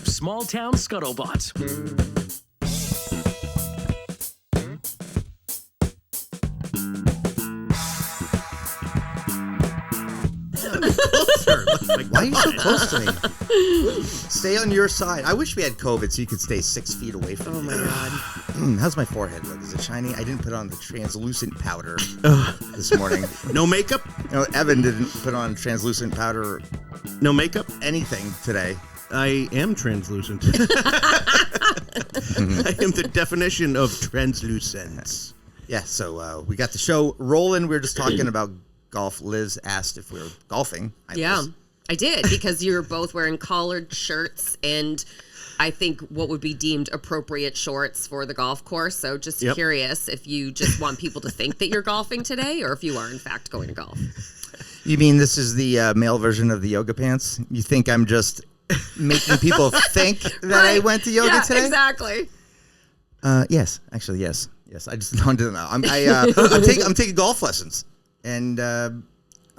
Small Town Scuttlebutt. Why are you so close to me? Stay on your side. I wish we had COVID so you could stay 6 feet away from me. Oh, my God. How's my forehead look? Is it shiny? I didn't put on the translucent powder this morning. No makeup? Evan didn't put on translucent powder or No makeup? anything today. I am translucent. I am the definition of translucence. Yeah, so we got the show rolling. We were just talking about golf. Liz asked if we were golfing. Yeah, I did, because you were both wearing collared shirts and I think what would be deemed appropriate shorts for the golf course. So just curious if you just want people to think that you're golfing today or if you are, in fact, going to golf. You mean this is the male version of the yoga pants? You think I'm just making people think that I went to yoga today? Exactly. Yes, actually, yes. I just wanted to know. I'm taking golf lessons, and I'm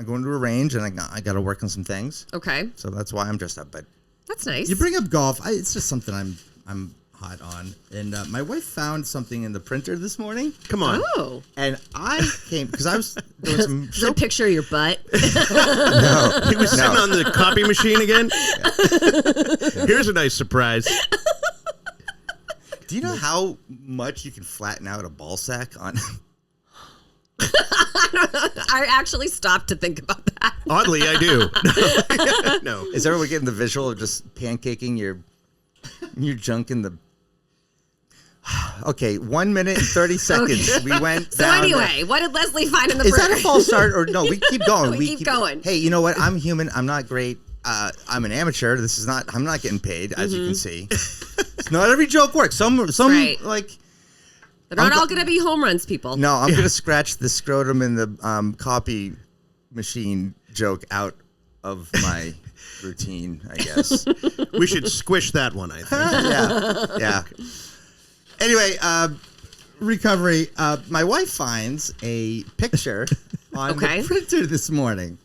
going to a range, and I got to work on some things. Okay. So that's why I'm dressed up. But that's nice. You bring up golf. It's just something I'm hot on. And my wife found something in the printer this morning. Come on. Oh. And I came because I was doing some Is that a picture of your butt? No, He was sitting on the copy machine again. Here's a nice surprise. Do you know how much you can flatten out a ball sack on? I actually stopped to think about that. Oddly, I do. No. Is everyone getting the visual of just pancaking your junk in the... Okay, 1 minute and 30 seconds. Okay. We went So down anyway, what did Leslie find in the Is that printer? a false start or no? We keep going. We keep going. Hey, you know what? I'm human. I'm not great. I'm an amateur. I'm not getting paid, as you can see. Not every joke works. Some Right. like... They're not all going to be home runs, people. No, I'm going to scratch the scrotum in the copy machine joke out of my routine, I guess. We should squish that one, I think. Yeah. Anyway, recovery. My wife finds a picture on the printer this morning.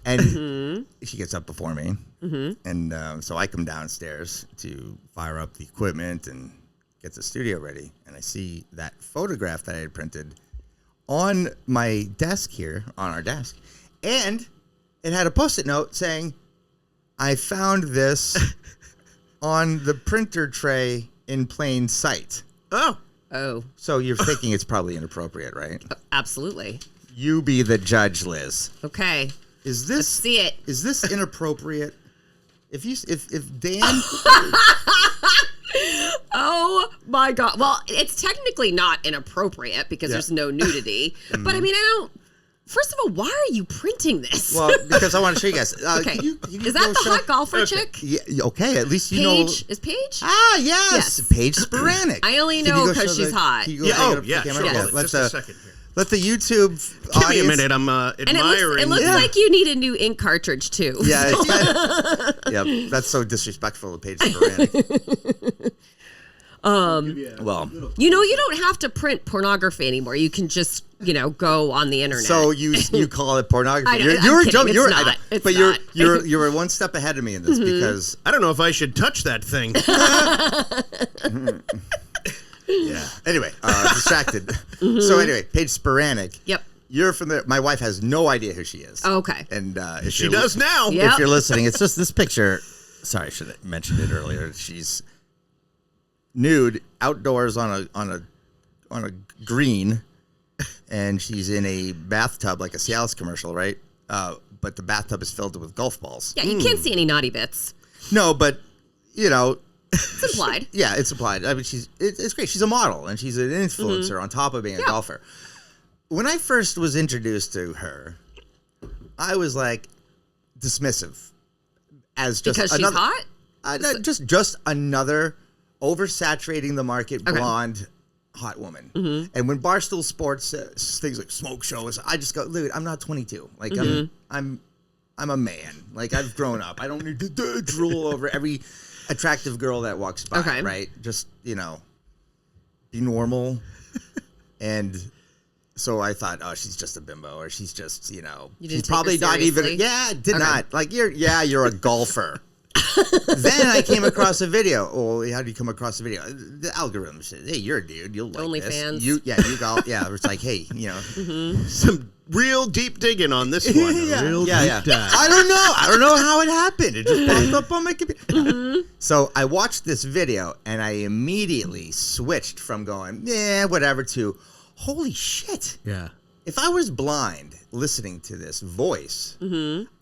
And she gets up before me. And so I come downstairs to fire up the equipment and get the studio ready. And I see that photograph that I had printed on my desk here, on our desk. And it had a Post-it note saying, I found this on the printer tray in plain sight. Oh. So you're thinking it's probably inappropriate, right? Absolutely. You be the judge, Liz. Okay. Is this Let's see it. Is this inappropriate? If Dan Oh my God. Well, it's technically not inappropriate because there's no nudity. But I mean, I don't. First of all, why are you printing this? Well, because I want to show you guys. Okay. Can you Is that the hot golfer chick? Yeah, okay, at least you know. Paige? Is Paige? Ah, yes. Paige Spiranac. I only Can you know go because show she's the- hot. can you go Yeah, hang it oh, up to yeah, the sure. camera? Hold it. Let Just the- a second here. Let the YouTube Give me a audience- minute. I'm And admiring. it looks like you need a new ink cartridge, too. Yeah, it's kind of, yeah, that's so disrespectful of Paige Spiranac. Well, You know, you don't have to print pornography anymore. You can just, go on the internet. so you call it pornography? I know, I'm kidding. It's not. It's but not. you're one step ahead of me in this because I don't know if I should touch that thing. yeah. Anyway, distracted. So anyway, Paige Spiranac. Yep. You're from there. My wife has no idea who she is. Okay. And if She does now. Yep. If you're listening, it's just this picture. Sorry, I should have mentioned it earlier. She's nude outdoors on a green, and she's in a bathtub like a Cialis commercial, right? But the bathtub is filled with golf balls. Yeah, you can't see any naughty bits. No, but It's implied. yeah, it's implied. I mean, it's great. She's a model and she's an influencer on top of being a golfer. When I first was introduced to her, I was like dismissive as just Because another, she's hot? just another oversaturating the market blonde hot woman. And when Barstool Sports says things like smoke shows, I just go, dude, I'm not 22. Like I'm a man. Like I've grown up. I don't need to drool over every attractive girl that walks by. Right? Just be normal. And so I thought, oh, she's just a bimbo, or she's just, You didn't she's take probably her not even. seriously? Yeah, did not. Like you're a golfer. Then I came across a video. Oh, how do you come across a video? The algorithm says, "Hey, you're a dude. You'll like this." OnlyFans. You golf. Yeah, it's like, hey, Some real deep digging on this one. Real deep dive. I don't know how it happened. It just popped up on my computer. So I watched this video and I immediately switched from going, yeah, whatever, to holy shit. Yeah. If I was blind listening to this voice,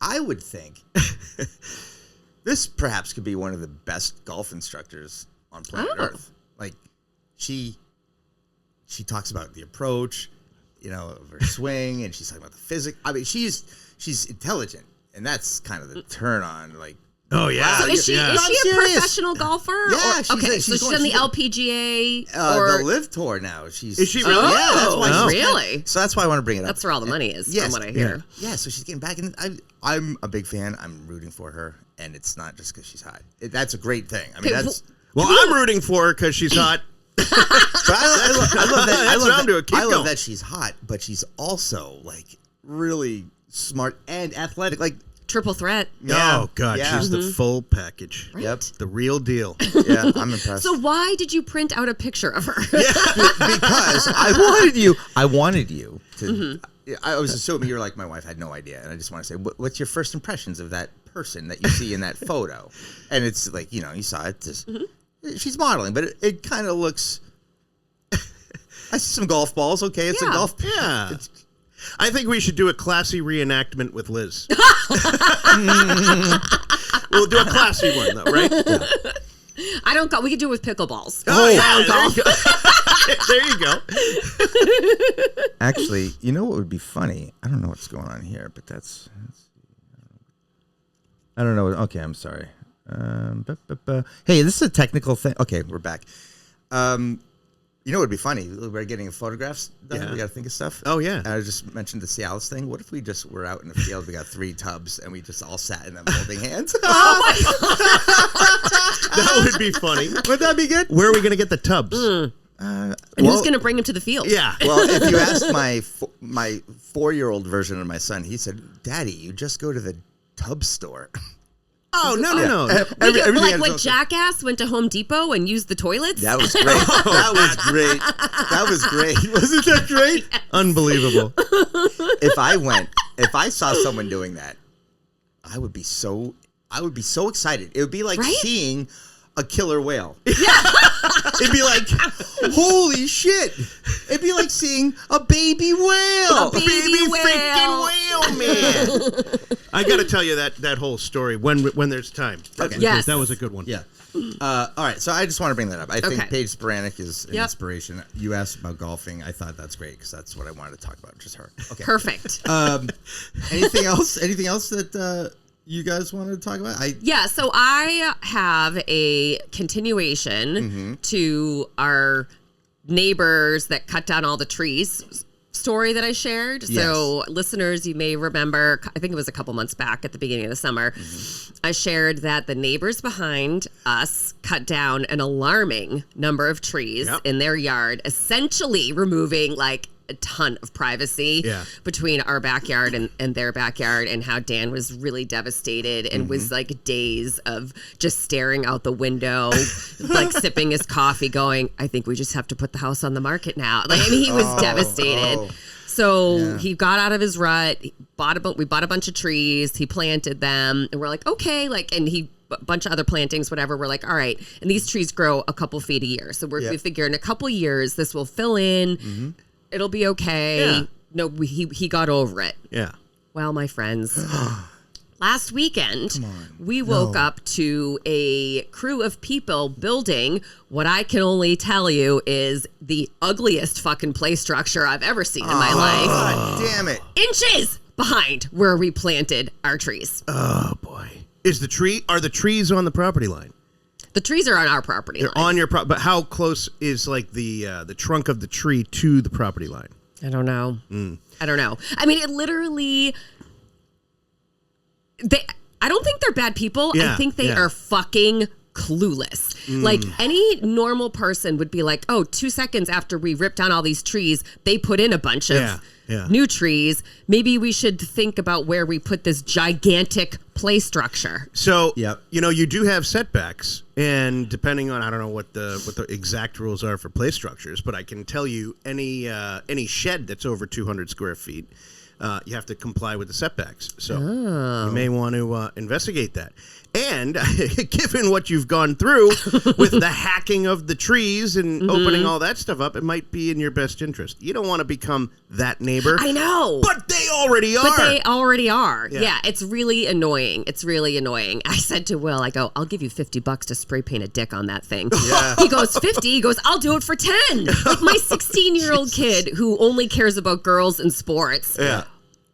I would think this perhaps could be one of the best golf instructors on planet Earth. Like, she talks about the approach, of her swing, and she's talking about the physics. I mean, she's intelligent, and that's kind of the turn on. Like, oh yeah. So is she a professional golfer? Yeah. She's on the LPGA or the Live Tour now. Is she really? Yeah, that's why really? So that's why I want to bring it up. That's where all the money is, Yes. from what I hear. Yeah. So she's getting back in. I'm a big fan. I'm rooting for her, and it's not just because she's hot. That's a great thing. I mean, that's. Well, I'm rooting for her because she's hot. But I love that. I love going. that she's hot, but she's also like really smart and athletic. Like, Triple threat. yeah, Oh God, yeah. she's the full package. Right? Yep. The real deal. Yeah, I'm impressed. So why did you print out a picture of her? Because I wanted you to. I was assuming you're like my wife. Had no idea, and I just want to say, what's your first impressions of that person that you see in that photo? And it's like, you saw it. Just, she's modeling, but it kind of looks. I see some golf balls. Okay, it's a golf. Yeah. I think we should do a classy reenactment with Liz. We'll do a classy one, though, right? Yeah. I don't golf. We could do it with pickleballs. Oh, yeah, there you go. Actually, you know what would be funny? I don't know what's going on here, but that's I don't know. Okay, I'm sorry. Hey, this is a technical thing. Okay, we're back. You know what would be funny? We're getting photographs done. Yeah. We got to think of stuff. Oh, yeah. And I just mentioned the Cialis thing. What if we just were out in the field, we got 3 tubs, and we just all sat in them holding hands? Oh my God. That would be funny. Would that be good? Where are we going to get the tubs? And who's going to bring him to the field? Yeah. Well, if you asked my 4-year-old version of my son, he said, "Daddy, you just go to the tub store." Oh, no. Like when Jackass went to Home Depot and used the toilets? That was great. That was great. Wasn't that great? Unbelievable. If I saw someone doing that, I would be so excited. It would be like seeing a killer whale. Yeah. It'd be like, holy shit. It'd be like seeing a baby whale. A baby freaking whale, man. I got to tell you that whole story when there's time. Okay. Yes. That was a good one. Yeah. All right. So I just want to bring that up. I think Paige Spiranac is an Yep. inspiration. You asked about golfing. I thought that's great because that's what I wanted to talk about. Just her. Okay. Perfect. Anything else? Anything else that you guys wanted to talk about? So I have a continuation to our neighbors that cut down all the trees story that I shared. Yes. So listeners, you may remember, I think it was a couple months back at the beginning of the summer, I shared that the neighbors behind us cut down an alarming number of trees in their yard, essentially removing like a ton of privacy between our backyard and their backyard, and how Dan was really devastated and was like days of just staring out the window, like sipping his coffee going, I think we just have to put the house on the market now. Like, I mean, he was devastated. So he got out of his rut. We bought a bunch of trees. He planted them, and we're like, okay, and he a bunch of other plantings, whatever. We're like, all right, and these trees grow a couple feet a year, so we figure in a couple years this will fill in. It'll be okay. Yeah. No, he got over it. Yeah. Well, my friends, last weekend, we woke up to a crew of people building what I can only tell you is the ugliest fucking play structure I've ever seen in my life. God damn it. Inches behind where we planted our trees. Oh, boy. Are the trees on the property line? The trees are on our property line. They're on your property, but how close is like the trunk of the tree to the property line? I don't know. I don't know. I mean, it literally. I don't think they're bad people. I think they are fucking clueless. Like any normal person would be like, oh, 2 seconds after we ripped down all these trees, they put in a bunch of new trees. Maybe we should think about where we put this gigantic play structure. So, you do have setbacks, and depending on, I don't know what the exact rules are for play structures, but I can tell you any shed that's over 200 square feet, you have to comply with the setbacks. So you may want to investigate that. And given what you've gone through with the hacking of the trees and opening all that stuff up, it might be in your best interest. You don't want to become that neighbor. I know. But they already are. Yeah, it's really annoying. I said to Will, I go, I'll give you $50 to spray paint a dick on that thing. Yeah. He goes, 50? He goes, I'll do it for 10. Like my 16-year-old kid who only cares about girls and sports. Yeah.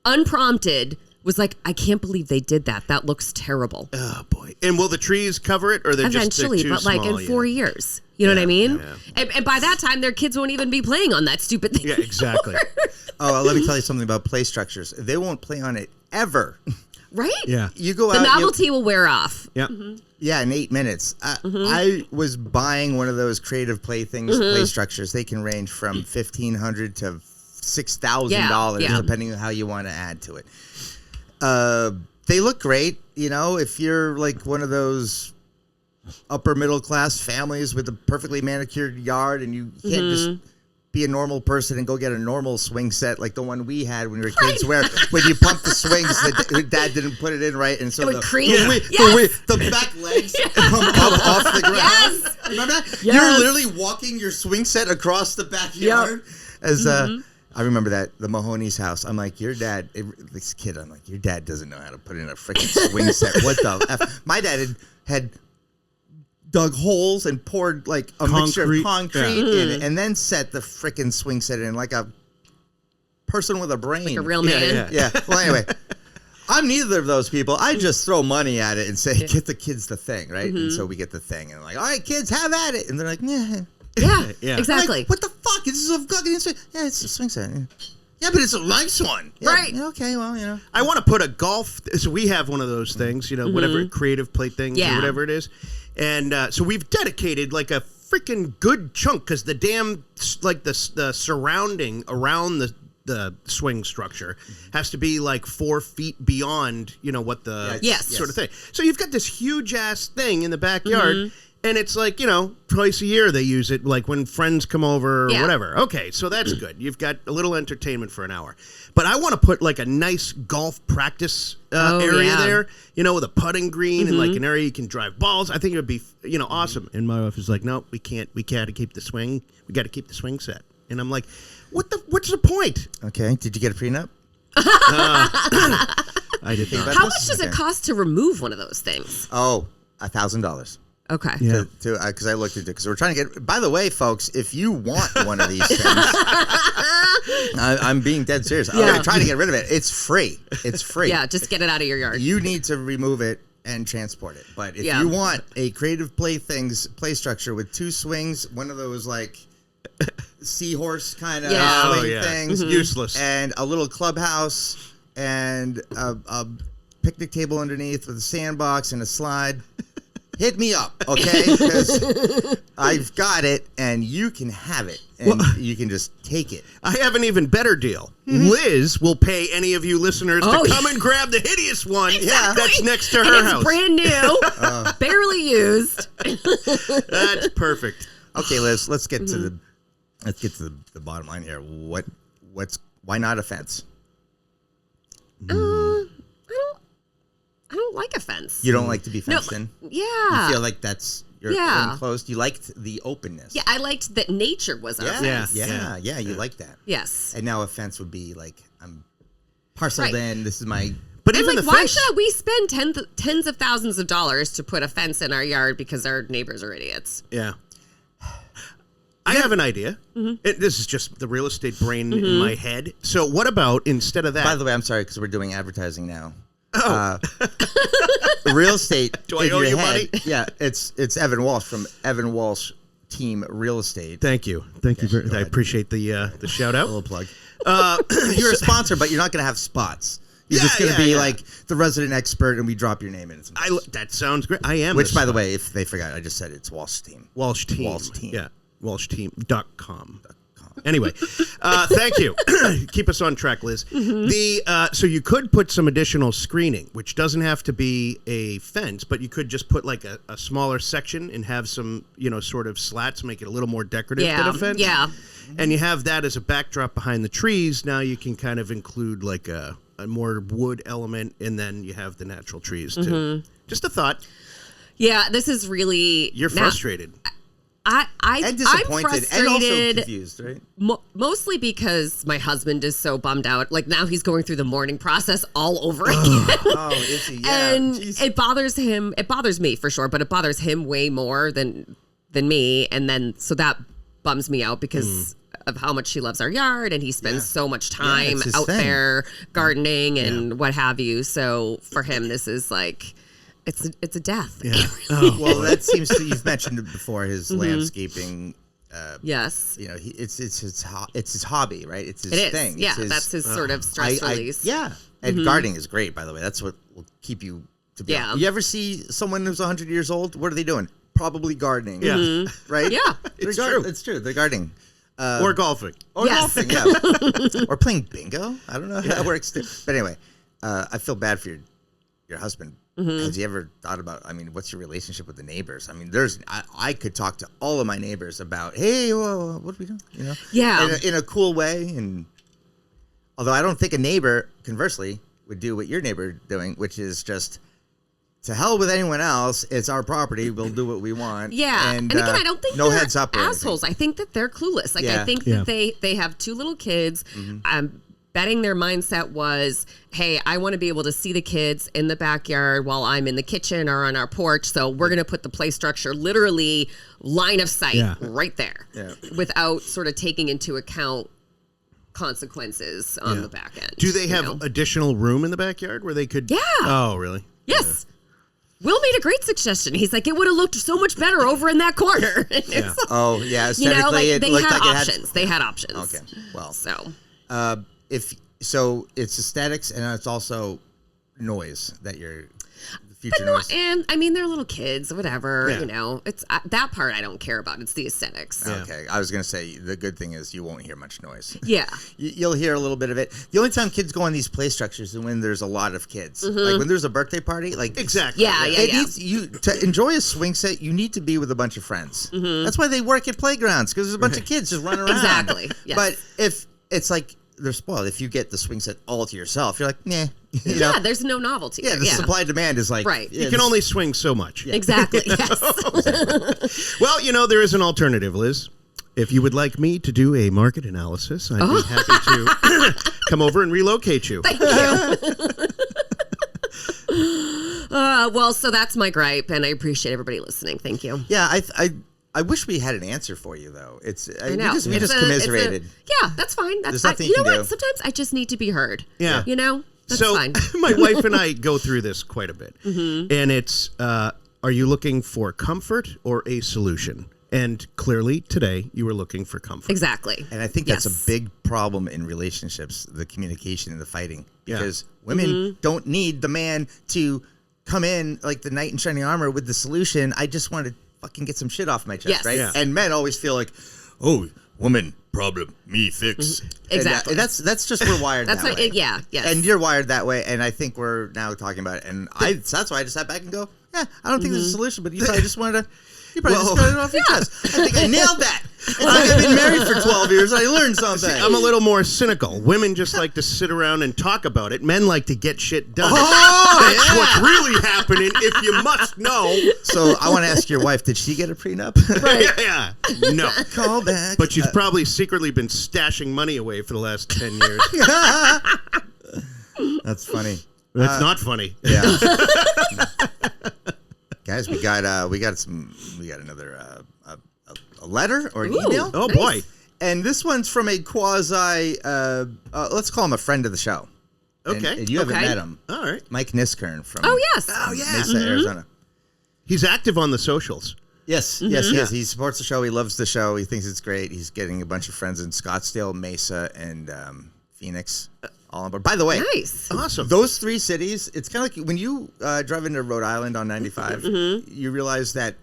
Unprompted was like, I can't believe they did that. That looks terrible. Oh boy! And will the trees cover it, or they're eventually? Just but like in 4 years, you know what I mean? Yeah. And by that time, their kids won't even be playing on that stupid thing. Yeah, exactly. Let me tell you something about play structures. They won't play on it ever. Right? Yeah. You go the out. The novelty will wear off. Yeah. Yeah, in 8 minutes. I was buying one of those Creative Playthings play structures. They can range from $1,500 to $6,000, depending on how you want to add to it. They look great, if you're like one of those upper middle class families with a perfectly manicured yard and you can't just be a normal person and go get a normal swing set like the one we had when we were kids, where when you pump the swings, the dad didn't put it in right, and so the back legs come up off the ground. Yes. Remember that? Yes. You're literally walking your swing set across the backyard as I remember that, the Mahoney's house. I'm like, your dad, this kid, I'm like, your dad doesn't know how to put in a freaking swing set. What the F? My dad had dug holes and poured like a mixture of concrete in it and then set the freaking swing set in like a person with a brain. Like a real man. Yeah. Well, anyway, I'm neither of those people. I just throw money at it and say, get the kids the thing, right? And so we get the thing. And I'm like, all right, kids, have at it. And they're like, Yeah, exactly. Like, what the fuck? This is a fucking swing. Yeah, it's a swing set. Yeah, but it's a nice one. Yeah, right. Okay, well, I want to put a golf. So we have one of those things, whatever, Creative Playthings or whatever it is. And so we've dedicated like a freaking good chunk because the damn, like the surrounding around the swing structure has to be like 4 feet beyond, what the sort of thing. So you've got this huge ass thing in the backyard. And it's like, twice a year they use it, like when friends come over or whatever. Okay, so that's good. You've got a little entertainment for an hour. But I want to put like a nice golf practice area there, with a putting green and like an area you can drive balls. I think it would be, awesome. And my wife is like, no, we can't keep the swing. We got to keep the swing set. And I'm like, what's the point? Okay, did you get a prenup? I did not. How much does it cost to remove one of those things? Oh, $1,000. Okay. Yeah. Because I looked into it. Because we're trying to get. By the way, folks, if you want one of these things, I'm being dead serious. I'm trying to get rid of it. It's free. It's free. Yeah, just get it out of your yard. You need to remove it and transport it. But if you want a Creative Playthings play structure with 2 swings, one of those like seahorse kind of swing things, useless, and a little clubhouse and a picnic table underneath with a sandbox and a slide. Hit me up, okay? Because I've got it, and you can have it, and you can just take it. I have an even better deal. Liz will pay any of you listeners to come and grab the hideous one that's next to her house. It's brand new, barely used. That's perfect. Okay, Liz, let's get to the bottom line here. Why not a fence? I don't like a fence. You don't like to be fenced in? Yeah. You feel like you're enclosed? You liked the openness. Yeah, I liked that nature was our fence. Yeah, you like that. Yes. And now a fence would be like, I'm parceled in, this is my... But even the why fence... should we spend tens of thousands of dollars to put a fence in our yard because our neighbors are idiots? Yeah. I have an idea. This is just the real estate brain in my head. So what about, instead of that... By the way, I'm sorry, because we're doing advertising now. Real estate. Do I owe you money? Yeah, it's Evan Walsh from Evan Walsh Team Real Estate. Thank you very much. I appreciate the shout out. A little plug. You're a sponsor, but you're not going to have spots. You're just going to be like the resident expert, and we drop your name in. That sounds great. I am. Which, by the way, if they forgot, I just said it's Walsh Team. Walsh Team. Yeah. WalshTeam.com. Anyway, thank you. Keep us on track, Liz. So you could put some additional screening, which doesn't have to be a fence, but you could just put like a smaller section and have some, sort of slats, make it a little more decorative than a fence. Yeah. And you have that as a backdrop behind the trees. Now you can kind of include like a more wood element, and then you have the natural trees too. Just a thought. Yeah, this is really... You're frustrated. I'm disappointed and also confused, right? Mostly because my husband is so bummed out. Like now he's going through the mourning process all over again. Oh, is he? Yeah. And it bothers him. It bothers me for sure, but it bothers him way more than me. And then so that bums me out because of how much he loves our yard, and he spends so much time out there gardening and what have you. So for him, this is like. It's a death. Yeah. Well, that seems to, you've mentioned it before, his landscaping. Yes. It's his hobby, right? It's his thing. Yeah, that's his sort of stress release. And gardening is great, by the way. That's what will keep you to be. Yeah. You ever see someone who's 100 years old? What are they doing? Probably gardening. Yeah. Right? Yeah. It's true. It's true. They're gardening. Or golfing. Golfing, yeah. Or playing bingo. I don't know how that works. But anyway, I feel bad for your husband. Have you ever thought about, what's your relationship with the neighbors? I could talk to all of my neighbors about, hey, what are we doing? Yeah. In a cool way. And although I don't think a neighbor, conversely, would do what your neighbor doing, which is just, to hell with anyone else. It's our property. We'll do what we want. Yeah. And again, I don't think no they're heads up assholes. I think that they're clueless. Like, I think that they have two little kids. Betting their mindset was, hey, I want to be able to see the kids in the backyard while I'm in the kitchen or on our porch. So we're going to put the play structure literally line of sight right there without sort of taking into account consequences on the back end. Do they have additional room in the backyard where they could? Yeah. Oh, really? Yes. Will made a great suggestion. He's like, it would have looked so much better over in that corner. Aesthetically, they had options. They had options. Okay. Well, so. It's aesthetics and it's also noise that you're future noise. And they're little kids, whatever. It's that part I don't care about. It's the aesthetics. Yeah. Okay, I was gonna say the good thing is you won't hear much noise. Yeah, you'll hear a little bit of it. The only time kids go on these play structures is when there's a lot of kids, like when there's a birthday party. Like exactly. Yeah. Needs, to enjoy a swing set, you need to be with a bunch of friends. That's why they work at playgrounds because there's a bunch of kids just running around. Exactly. Yes. But if it's like. They're spoiled. If you get the swing set all to yourself, you're like, nah. There's no novelty. Yeah, the supply demand is like... Right. You can only swing so much. Yeah. Exactly, yes. Well, there is an alternative, Liz. If you would like me to do a market analysis, I'd be happy to come over and relocate you. Thank you. Well, so that's my gripe, and I appreciate everybody listening. Thank you. Yeah, I wish we had an answer for you, though. I know. We just commiserated. Yeah, that's fine. There's nothing you know can what? do. Sometimes I just need to be heard. Yeah. That's fine. My wife and I go through this quite a bit. And it's, are you looking for comfort or a solution? And clearly, today, you were looking for comfort. Exactly. And I think that's a big problem in relationships, the communication and the fighting. Because women don't need the man to come in like the knight in shining armor with the solution. I just want to fucking get some shit off my chest, right? Yeah. And men always feel like, oh, woman problem, me fix. Exactly. And that's just we're wired that way. Yes. And you're wired that way, and I think we're now talking about it. And that's why I just sat back and go, yeah, I don't think there's a solution, but you probably just wanted to. You probably just got it off your chest. I think I nailed that. It's like I've been married for 12 years. I learned something. See, I'm a little more cynical. Women just like to sit around and talk about it. Men like to get shit done. That's what's really happening, if you must know. So I want to ask your wife, did she get a prenup? Right. Yeah. No. Call back. But she's probably secretly been stashing money away for the last 10 years. That's funny. That's not funny. Yeah. Guys, we got another a letter or an email. Oh, nice. Boy. And this one's from a quasi let's call him a friend of the show. Okay. And you haven't met him. All right. Mike Niskern from Mesa, Arizona. He's active on the socials. Yes, yes, he is. He supports the show. He loves the show. He thinks it's great. He's getting a bunch of friends in Scottsdale, Mesa, and Phoenix. All on board. By the way, nice, awesome. Those 3 cities. It's kind of like when you drive into Rhode Island on 95. You realize that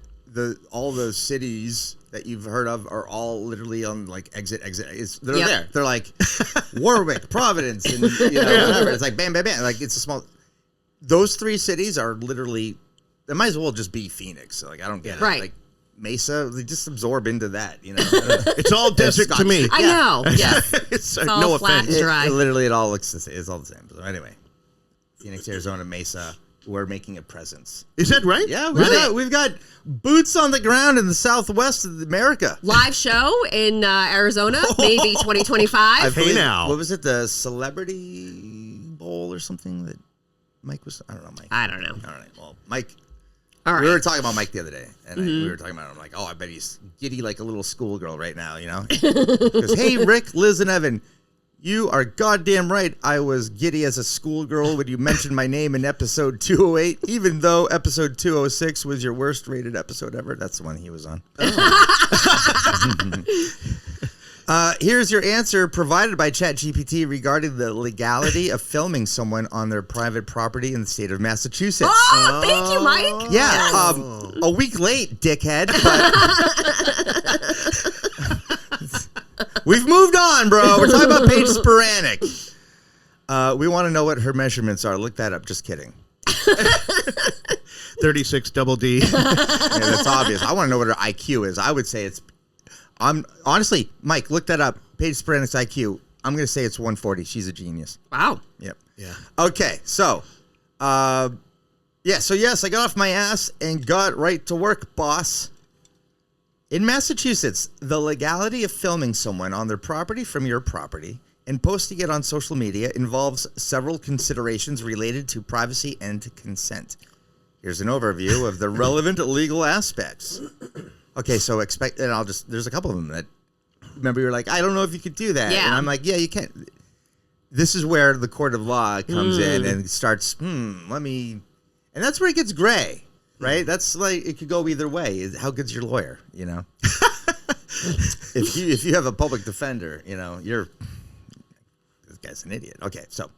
all those cities that you've heard of are all literally on like exit. They're there. They're like Warwick, Providence, and whatever. It's like bam, bam, bam. Like it's a small. Those 3 cities are literally. They might as well just be Phoenix. Like I don't get it. Right. Like Mesa, they just absorb into that. It's all desert to me. I know. Yes. It's all no flat offense. and dry. Literally, it all looks the same. It's all the same. So anyway, Phoenix, Arizona, Mesa. We're making a presence. Is that right? Yeah, Really? we've got boots on the ground in the Southwest of America. Live show in Arizona, maybe 2025. Hey now. What was it? The Celebrity Bowl or something that Mike was? I don't know, Mike. I don't know. All right. Well, Mike. All right. We were talking about Mike the other day, and we were talking about him. I'm like, oh, I bet he's giddy like a little schoolgirl right now, Because, hey, Rick, Liz, and Evan, you are goddamn right. I was giddy as a schoolgirl when you mentioned my name in episode 208, even though episode 206 was your worst rated episode ever. That's the one he was on. Here's your answer provided by ChatGPT regarding the legality of filming someone on their private property in the state of Massachusetts. Oh, thank you, Mike. Yeah, a week late, dickhead. But we've moved on, bro. We're talking about Paige Spiranac. We want to know what her measurements are. Look that up. Just kidding. 36 double D. Yeah, that's obvious. I want to know what her IQ is. I would say it's. Honestly, Mike, look that up. Paige Spiranac's IQ. I'm going to say it's 140. She's a genius. Wow. Yep. Yeah. Okay, so, yes, I got off my ass and got right to work, boss. In Massachusetts, the legality of filming someone on their property from your property and posting it on social media involves several considerations related to privacy and consent. Here's an overview of the relevant legal aspects. Okay, so there's a couple of them that, remember you were like, I don't know if you could do that. Yeah. And I'm like, yeah, you can't. This is where the court of law comes in and starts, and that's where it gets gray, right? That's like, it could go either way. How good's your lawyer, If you have a public defender, this guy's an idiot. Okay, so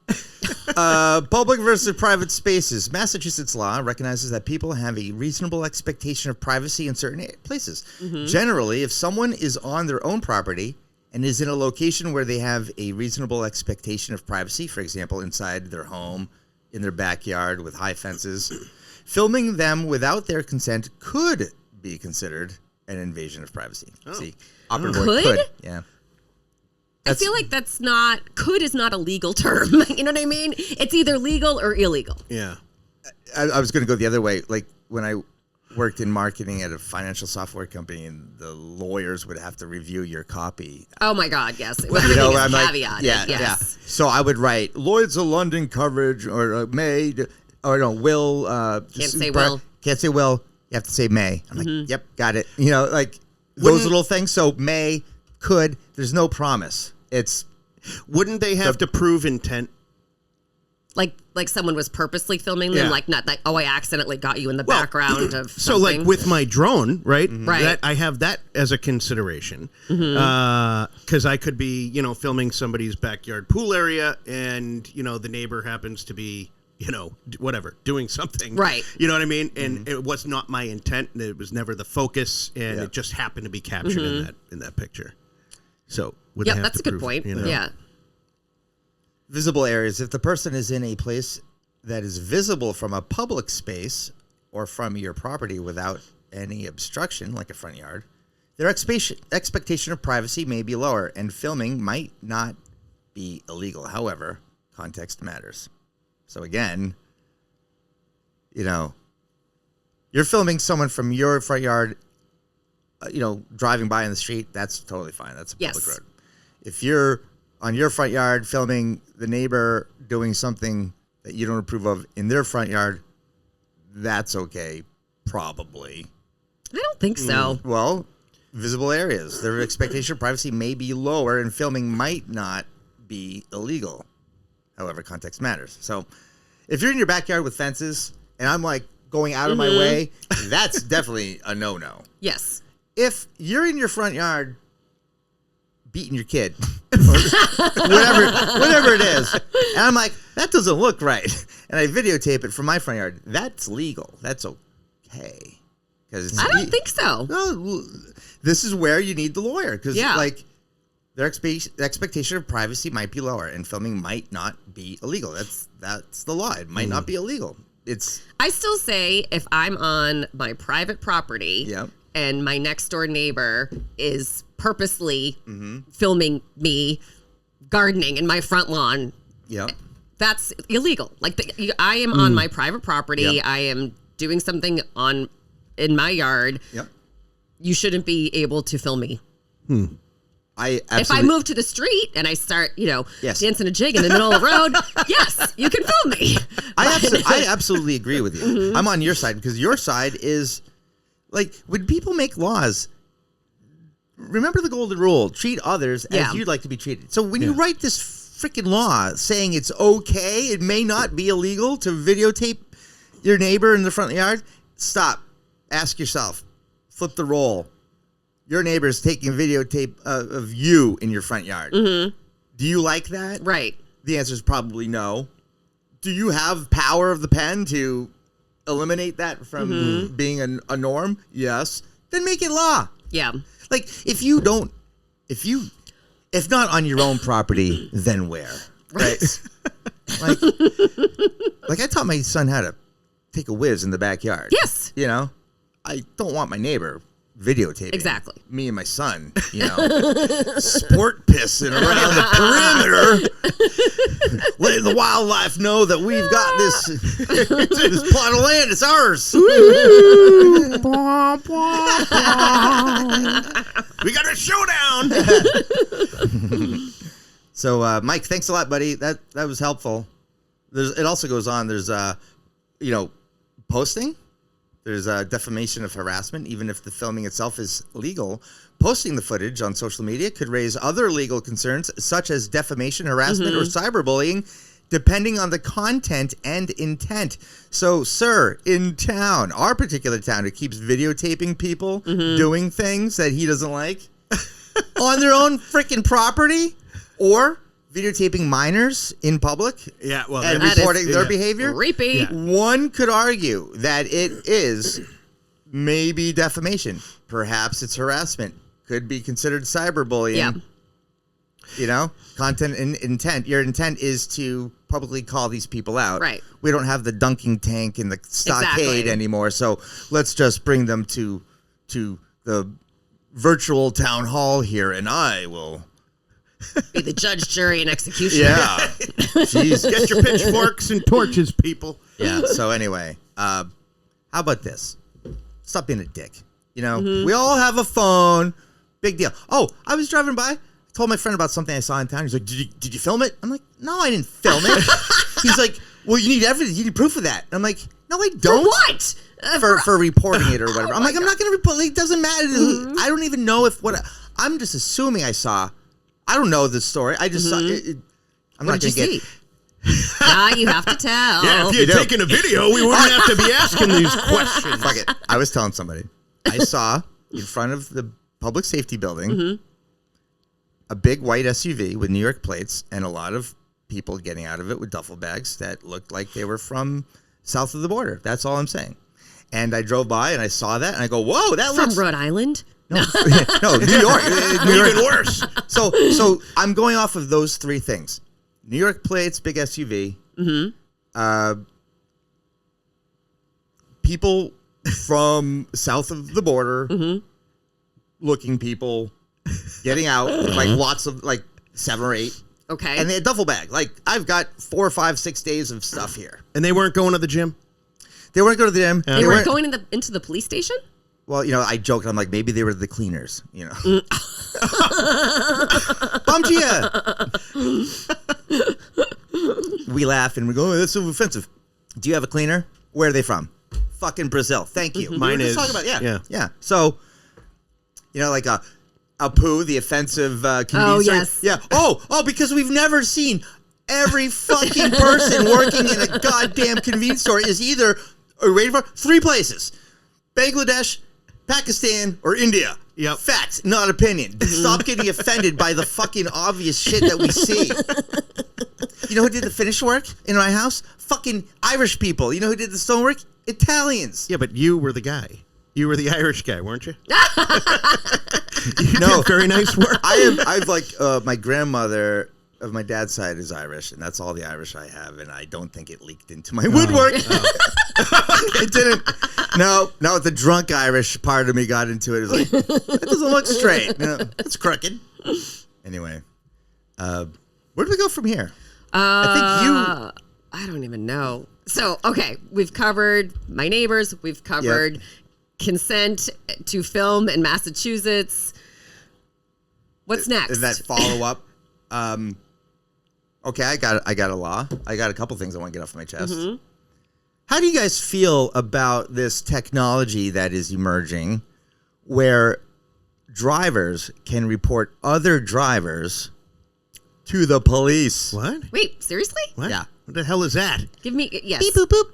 public versus private spaces. Massachusetts law recognizes that people have a reasonable expectation of privacy in certain places. Generally, if someone is on their own property and is in a location where they have a reasonable expectation of privacy, for example, inside their home, in their backyard with high fences, filming them without their consent could be considered an invasion of privacy. See, operative word could. Yeah. I feel like could is not a legal term. You know what I mean? It's either legal or illegal. Yeah. I was going to go the other way. Like when I worked in marketing at a financial software company and the lawyers would have to review your copy. Oh my God, yes. Well, Everything is like, caveated. yeah. Yes. So I would write Lloyd's of London coverage or made, or no, will. Can't say will. Can't say will. You have to say may. I'm like, yep, got it. Like those little things. So may, could, there's no promise. Wouldn't they have to prove intent? Like someone was purposely filming them, like not like, I accidentally got you in the background of something. So like with my drone, right? Right. That I have that as a consideration. Because I could be, filming somebody's backyard pool area and, the neighbor happens to be, whatever, doing something. Right. You know what I mean? And it was not my intent and it was never the focus and it just happened to be captured in that picture. So would they have that's to a good prove, point. Yeah. Visible areas. If the person is in a place that is visible from a public space or from your property without any obstruction, like a front yard, their expectation of privacy may be lower, and filming might not be illegal. However, context matters. So again, you're filming someone from your front yard, driving by in the street, that's totally fine. That's a public road. If you're on your front yard filming the neighbor doing something that you don't approve of in their front yard, that's okay, probably. I don't think so. Well, visible areas. Their expectation of privacy may be lower and filming might not be illegal. However, context matters. So if you're in your backyard with fences and I'm like going out of my way, that's definitely a no-no. Yes. If you're in your front yard beating your kid or whatever it is. And I'm like, that doesn't look right. And I videotape it from my front yard. That's legal. That's okay. I don't think so. No, this is where you need the lawyer because like their expectation of privacy might be lower, and filming might not be illegal. That's the law. It might not be illegal. I still say if I'm on my private property and my next door neighbor is purposely filming me gardening in my front lawn, that's illegal. Like I am on my private property. I am doing something in my yard. You shouldn't be able to film me. If I move to the street and I start, dancing a jig in the middle of the road, yes, you can film me. I absolutely agree with you. I'm on your side because your side is like when people make laws. Remember the golden rule: treat others as you'd like to be treated. So when you write this freaking law saying it's okay, it may not be illegal to videotape your neighbor in the front yard. Stop. Ask yourself. Flip the role. Your neighbor's taking a videotape of you in your front yard. Do you like that? Right. The answer is probably no. Do you have power of the pen to eliminate that from being a norm? Yes. Then make it law. Yeah. Like, if not on your own property, then where? Right? like I taught my son how to take a whiz in the backyard. Yes. I don't want my neighbor videotaping me and my son, sport pissing around the perimeter, letting the wildlife know that we've got this plot of land. It's ours. We got a showdown. So, Mike, thanks a lot, buddy. That was helpful. It also goes on. There's, posting. There's defamation of harassment, even if the filming itself is legal. Posting the footage on social media could raise other legal concerns, such as defamation, harassment, or cyberbullying, depending on the content and intent. So, sir, in town, our particular town, who keeps videotaping people doing things that he doesn't like on their own freaking property, or videotaping minors in public and reporting their behavior. Creepy. One could argue that it is maybe defamation. Perhaps it's harassment. Could be considered cyberbullying. Content and intent. Your intent is to publicly call these people out. Right. We don't have the dunking tank and the stockade anymore, so let's just bring them to the virtual town hall here, and I will be the judge, jury, and executioner. Yeah. Jeez. Get your pitchforks and torches, people. Yeah. So anyway, how about this? Stop being a dick. We all have a phone. Big deal. Oh, I was driving by. Told my friend about something I saw in town. He's like, did you film it? I'm like, no, I didn't film it. He's like, well, you need evidence. You need proof of that. And I'm like, no, I don't. For what? For reporting it or whatever. I'm like, I'm not going to report it. It doesn't matter. I don't even know I'm just assuming I saw. I don't know the story. I just saw it. I'm what not going to get. Now you have to tell. Yeah, if you had taken a video, we wouldn't have to be asking these questions. Fuck it. I was telling somebody. I saw in front of the public safety building a big white SUV with New York plates and a lot of people getting out of it with duffel bags that looked like they were from south of the border. That's all I'm saying. And I drove by and I saw that and I go, whoa, that looks... From Rhode Island? No, New York. Even worse. So I'm going off of those three things: New York plates, big SUV, people from south of the border, looking people, getting out, like lots of 7 or 8. Okay. And they had duffel bag. Like I've got 4, 5, 6 days of stuff here. And they weren't going to the gym. They weren't going to the gym. They weren't going into the police station. Well, I joked. I'm like, maybe they were the cleaners, Bum We laugh and we go, oh, that's so offensive. Do you have a cleaner? Where are they from? Fucking Brazil. Thank you. Mine is. Talking about, yeah. So, like a poo, the offensive convenience store. Yes. Yeah. Oh, because we've never seen every fucking person working in a goddamn convenience store is either, are you ready for 3 places? Bangladesh, Pakistan, or India. Yep. Fact, not opinion. Stop getting offended by the fucking obvious shit that we see. You know who did the finish work in my house? Fucking Irish people. You know who did the stonework? Italians. Yeah, but you were the guy. You were the Irish guy, weren't you? No, did very nice work. I've like my grandmother of my dad's side is Irish, and that's all the Irish I have, and I don't think it leaked into my woodwork. It didn't. No, the drunk Irish part of me got into it. It was like, that doesn't look straight. It's crooked. Anyway, where do we go from here? I don't even know. So, okay, we've covered my neighbors. We've covered consent to film in Massachusetts. What's next? Is that follow up? Okay, I got a law. I got a couple things I want to get off my chest. Mm-hmm. How do you guys feel about this technology that is emerging where drivers can report other drivers to the police? What? Wait, seriously? What? Yeah. What the hell is that? Give me, yes. Beep, boop, boop.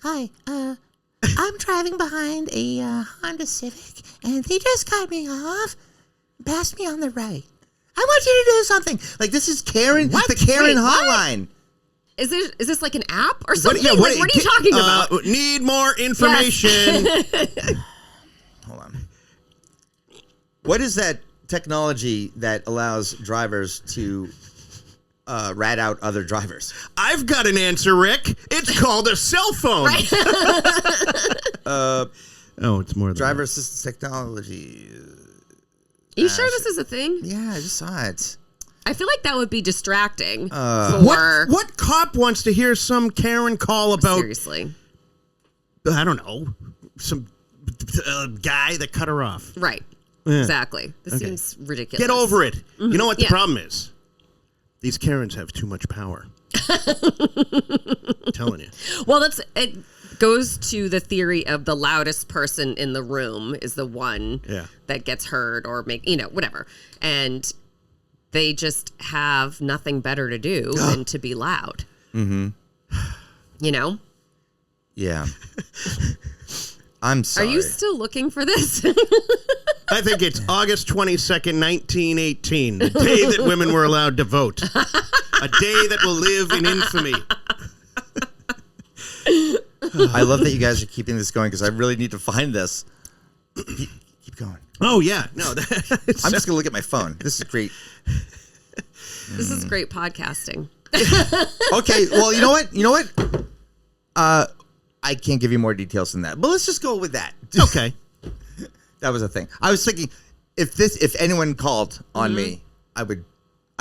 Hi, I'm driving behind a Honda Civic, and they just cut me off, passed me on the right. I want you to do something. Like, this is Karen, the Karen hotline. Is this like an app or something? What are you talking about? Need more information. Yes. Hold on. What is that technology that allows drivers to rat out other drivers? I've got an answer, Rick. It's called a cell phone. Right. It's more than driver assistance technology. Are you sure this is a thing? Yeah, I just saw it. I feel like that would be distracting. What cop wants to hear some Karen call about? Seriously. I don't know. Some guy that cut her off. Right. Yeah. Exactly. This seems ridiculous. Get over it. Mm-hmm. You know what the problem is? These Karens have too much power. I'm telling you. Well, it goes to the theory of the loudest person in the room is the one that gets heard or whatever. And they just have nothing better to do than to be loud. Mm-hmm. You know? Yeah. I'm sorry. Are you still looking for this? I think it's August 22nd, 1918, the day that women were allowed to vote. A day that will live in infamy. I love that you guys are keeping this going because I really need to find this. Keep going. Oh, yeah. No, I'm just going to look at my phone. This is great. This is great podcasting. Okay. Well, you know what? I can't give you more details than that, but let's just go with that. Okay. That was a thing. I was thinking if anyone called on me, I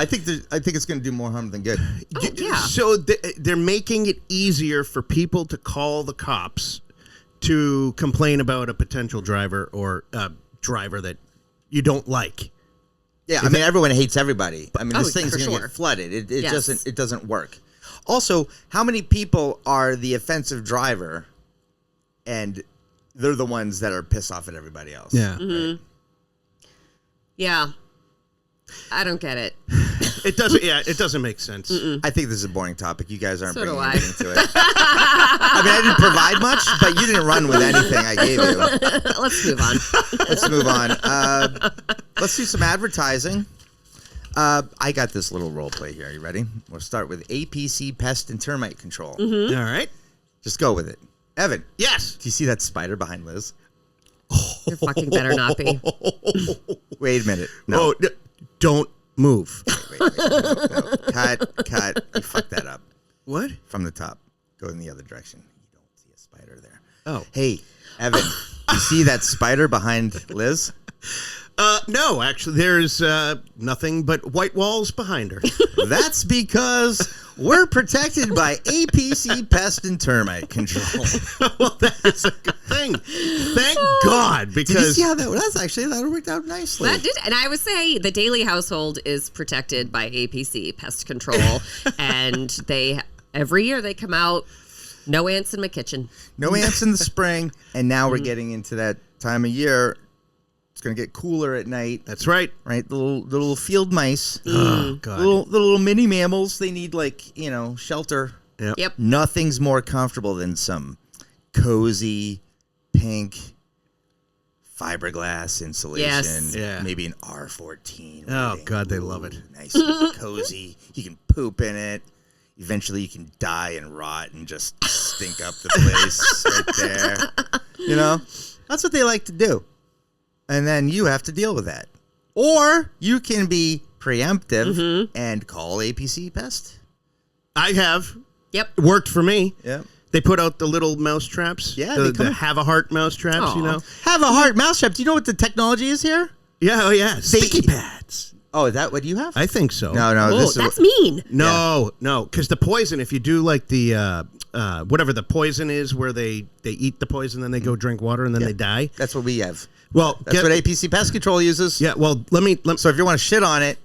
think it's going to do more harm than good. Oh, yeah. So they're making it easier for people to call the cops to complain about a potential driver or a driver that you don't like. Yeah, I mean, everyone hates everybody. I mean, this thing's going to sure. get flooded. It doesn't work. Also, how many people are the offensive driver, and they're the ones that are pissed off at everybody else? Yeah. Mm-hmm. Right? Yeah. I don't get it. It doesn't. Yeah, it doesn't make sense. I think this is a boring topic. You guys aren't So bringing do I. anything to it. I mean, I didn't provide much, but you didn't run with anything I gave you. Let's move on. Let's move on. Let's do some advertising. I got this little role play here. You ready? We'll start with APC Pest and Termite Control. Mm-hmm. All right. Just go with it. Evan. Yes. Do you see that spider behind Liz? You fucking better not be. Wait a minute. No. Oh, don't move. Wait. No. Cut. You fucked that up. What? From the top. Go in the other direction. You don't see a spider there. Oh. Hey, Evan. You see that spider behind Liz? No, actually, there's nothing but white walls behind her. That's because we're protected by APC Pest and Termite Control. Well, that's a good thing. Thank God, because Did you see how that was? Actually, that worked out nicely. That did, and I would say the daily household is protected by APC Pest Control, and every year they come out. No ants in my kitchen. No ants in the spring, and now we're getting into that time of year. It's going to get cooler at night. That's right. Right? The little field mice. Oh, God. The little mini mammals. They need, shelter. Yep. Nothing's more comfortable than some cozy, pink, fiberglass insulation. Yes. Maybe an R14. Oh, God, they love it. Nice and cozy. You can poop in it. Eventually, you can die and rot and just stink up the place right there. You know? That's what they like to do. And then you have to deal with that. Or you can be preemptive and call APC Pest. I have. Yep. It worked for me. Yep. They put out the little mouse traps. Yeah, the have a heart mouse traps, you know? Have a heart mousetrap. Do you know what the technology is here? Yeah, oh yeah. Sticky pads. Oh, is that what you have? I think so. No. Oh, that's mean. No, because the poison, if you do like the, whatever the poison is where they eat the poison, then they go drink water and then they die. That's what we have. Well, that's what APC Pest Control uses. Yeah, well, So if you want to shit on it,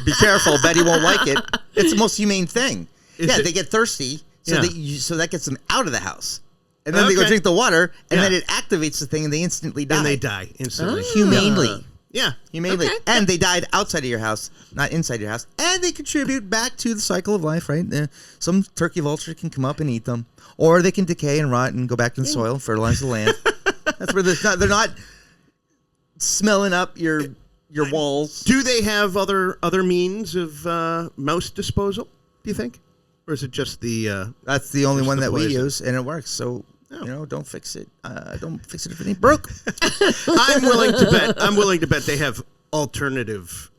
be careful. Betty won't like it. It's the most humane thing. They get thirsty, so that gets them out of the house. And then they go drink the water, and then it activates the thing, and they instantly die. And they die instantly. Humanely. Yeah. Humanely. Okay. And they died outside of your house, not inside your house. And they contribute back to the cycle of life, right? Some turkey vulture can come up and eat them. Or they can decay and rot and go back in the soil and fertilize the land. That's where they're not smelling up your walls. Do they have other means of mouse disposal, do you think? Or is it just the... That's the only one that we use, and it works. So, don't fix it. Don't fix it if it ain't broke. I'm willing to bet they have alternative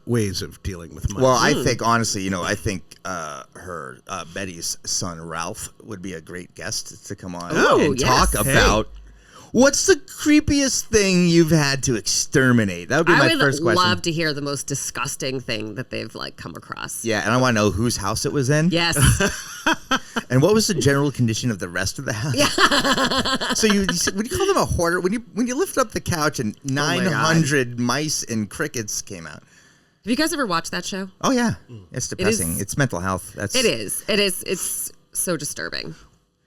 ways of dealing with mice. Well, I think, honestly, her, Betty's son, Ralph, would be a great guest to come on and talk about... What's the creepiest thing you've had to exterminate? That would be my first question. I would love to hear the most disgusting thing that they've come across. Yeah, and I want to know whose house it was in. Yes. And what was the general condition of the rest of the house? Yeah. So when you call them a hoarder, when you lift up the couch and 900 mice and crickets came out. Have you guys ever watched that show? Oh yeah, it's depressing. It's mental health. It is. It's so disturbing.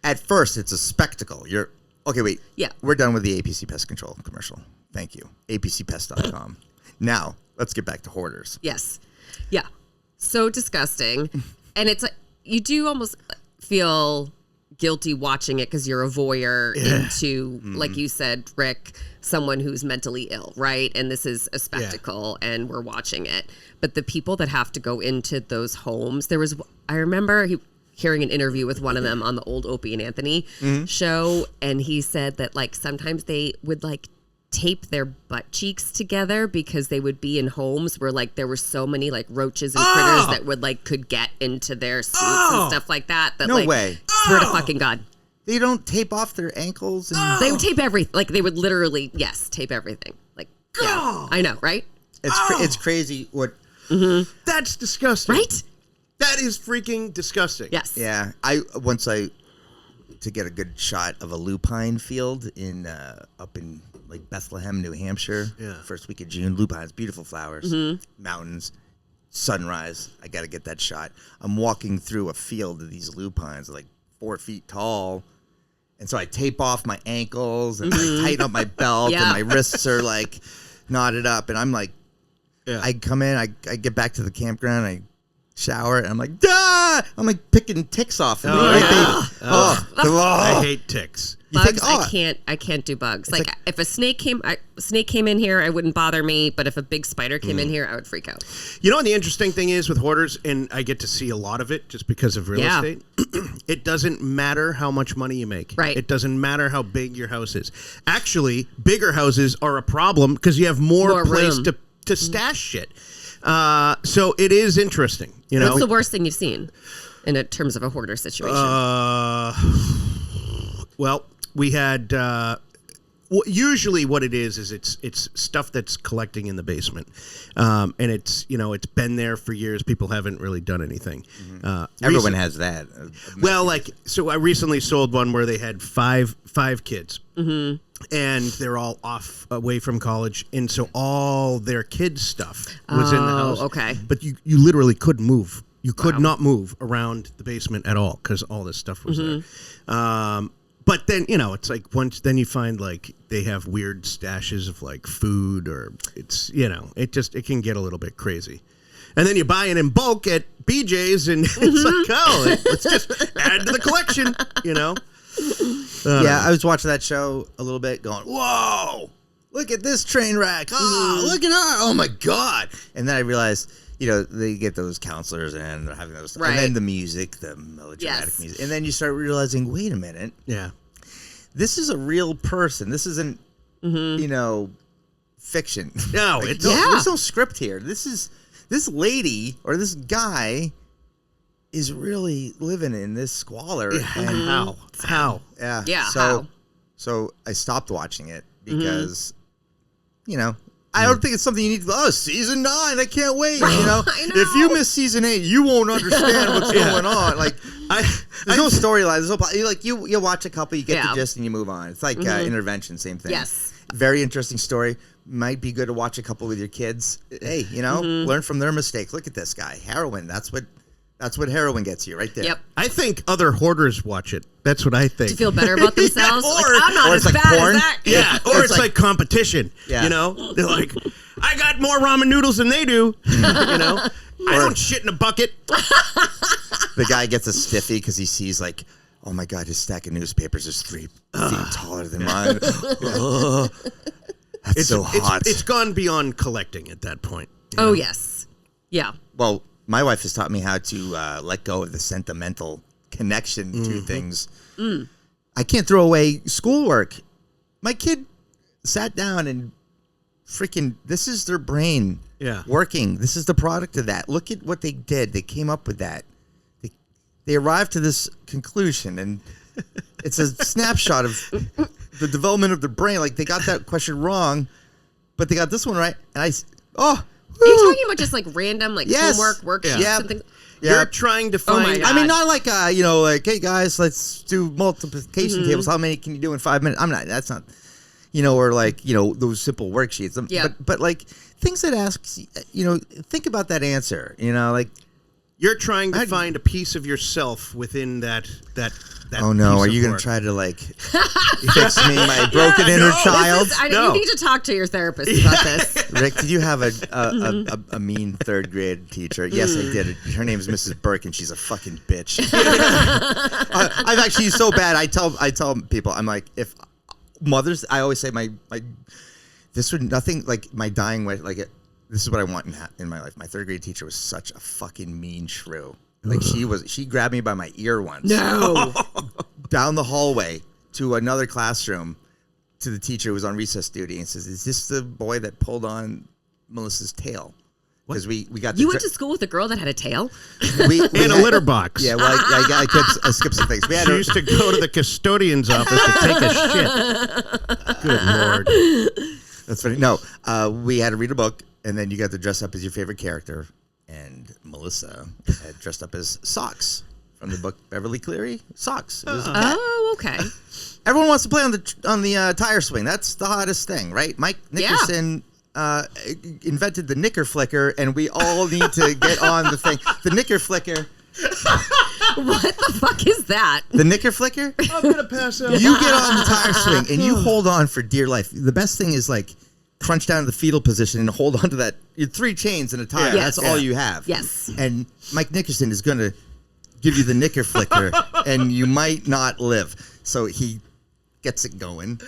At first, it's a spectacle. Okay, wait. Yeah. We're done with the APC Pest Control commercial. Thank you. APCpest.com. Now, let's get back to Hoarders. Yes. Yeah. So disgusting. And it's you do almost feel guilty watching it because you're a voyeur into, like you said, Rick, someone who's mentally ill, right? And this is a spectacle and we're watching it. But the people that have to go into those homes, I remember hearing an interview with one of them on the old Opie and Anthony show, and he said that sometimes they would tape their butt cheeks together because they would be in homes where there were so many roaches and critters that would could get into their suits and stuff like that. No way. Swear to fucking God. They don't tape off their ankles? And They would tape everything. They would literally, tape everything. Yeah, I know, right? It's crazy what... That's disgusting. Right? That is freaking disgusting. Yes. Yeah. To get a good shot of a lupine field up in Bethlehem, New Hampshire. Yeah. First week of June. Lupines, beautiful flowers, mountains, sunrise. I got to get that shot. I'm walking through a field of these lupines, 4 feet tall. And so I tape off my ankles and I tighten up my belt and my wrists are knotted up. And I'm I come in, I get back to the campground, I shower, and I'm "Duh!" I'm picking ticks off. I hate ticks. Bugs, I can't do bugs. If a snake came in here, it wouldn't bother me. But if a big spider came in here, I would freak out. You know what the interesting thing is with Hoarders, and I get to see a lot of it just because of real estate. It doesn't matter how much money you make. Right. It doesn't matter how big your house is. Actually, bigger houses are a problem because you have more place room to stash shit. So it is interesting. What's the worst thing you've seen in terms of a hoarder situation? Well, we had usually what it is it's stuff that's collecting in the basement, and it's been there for years. People haven't really done anything. Everyone has that. Well, so I recently sold one where they had five kids. And they're all away from college, and so all their kids' stuff was in the house. Okay. But you literally couldn't move. You could not move around the basement at all because all this stuff was there. But then it's then you find they have weird stashes of food, or it's it can get a little bit crazy. And then you buy it in bulk at BJ's, and it's let's just add to the collection. Yeah, I was watching that show a little bit going, whoa, look at this train wreck. Oh, look at her. Oh, my God. And then I realized, they get those counselors and they're having those. Right. And then the music, the melodramatic music. And then you start realizing, wait a minute. Yeah. This is a real person. This isn't, fiction. No, there's no script here. This lady or this guy is really living in this squalor. Yeah. And how? Yeah. Yeah. So I stopped watching it because, I don't think it's something you need to. Season 9, I can't wait. I know. If you miss season 8, you won't understand what's going on. Like, there's no storyline. There's no you watch a couple, you get the gist, and you move on. It's like Intervention, same thing. Yes. Very interesting story. Might be good to watch a couple with your kids. Hey, learn from their mistakes. Look at this guy, heroin. That's what heroin gets you right there. Yep. I think other hoarders watch it. That's what I think. To feel better about themselves. I'm not as like bad porn. as that. Yeah, or it's like competition. Yeah. They're like, I got more ramen noodles than they do. I don't shit in a bucket. The guy gets a stiffy because he sees like, oh my God, his stack of newspapers is 3 feet taller than mine. That's so hot. It's gone beyond collecting at that point. Oh, yes. Yeah. Well, my wife has taught me how to let go of the sentimental connection to things. I can't throw away schoolwork. My kid sat down and freaking, this is their brain working. This is the product of that. Look at what they did. They came up with that. They arrived to this conclusion, and it's a snapshot of the development of the brain. Like, they got that question wrong, but they got this one right. And Are you talking about just like random homework, worksheets and things? Yeah. You're trying to find... I mean, not like, hey, guys, let's do multiplication tables. How many can you do in 5 minutes? That's not, or like, those simple worksheets. Yeah. But like, things that ask, think about that answer, like... You're trying to find a piece of yourself within that oh no! Piece Are you going to try to fix me, my broken inner child? You need to talk to your therapist about this. Rick, did you have a mean 3rd grade teacher? Yes, I did. Her name is Mrs. Burke, and she's a fucking bitch. I've actually so bad. I tell people, I'm like, if mothers, I always say my this would nothing like my dying way This is what I want in my life. My 3rd grade teacher was such a fucking mean shrew. Like she grabbed me by my ear once. No. Down the hallway to another classroom to the teacher who was on recess duty and says, "Is this the boy that pulled on Melissa's tail?" Because we got You went to school with a girl that had a tail? we in a litter box. Yeah, well, I skipped some things. She used to go to the custodian's office to take a shit. Good Lord. That's funny. No, we had to read a book. And then you got to dress up as your favorite character. And Melissa had dressed up as Socks from the book Beverly Cleary. Socks. It was okay. Everyone wants to play on the tire swing. That's the hottest thing, right? Mike Nickerson invented the knicker flicker, and we all need to get on the thing. The knicker flicker. What the fuck is that? The knicker flicker? I'm going to pass out. You get on the tire swing, and you hold on for dear life. The best thing is crunch down to the fetal position and hold on to that. 3 chains in a tire. Yeah. That's all you have. Yes. And Mike Nickerson is going to give you the knicker flicker, and you might not live. So he gets it going.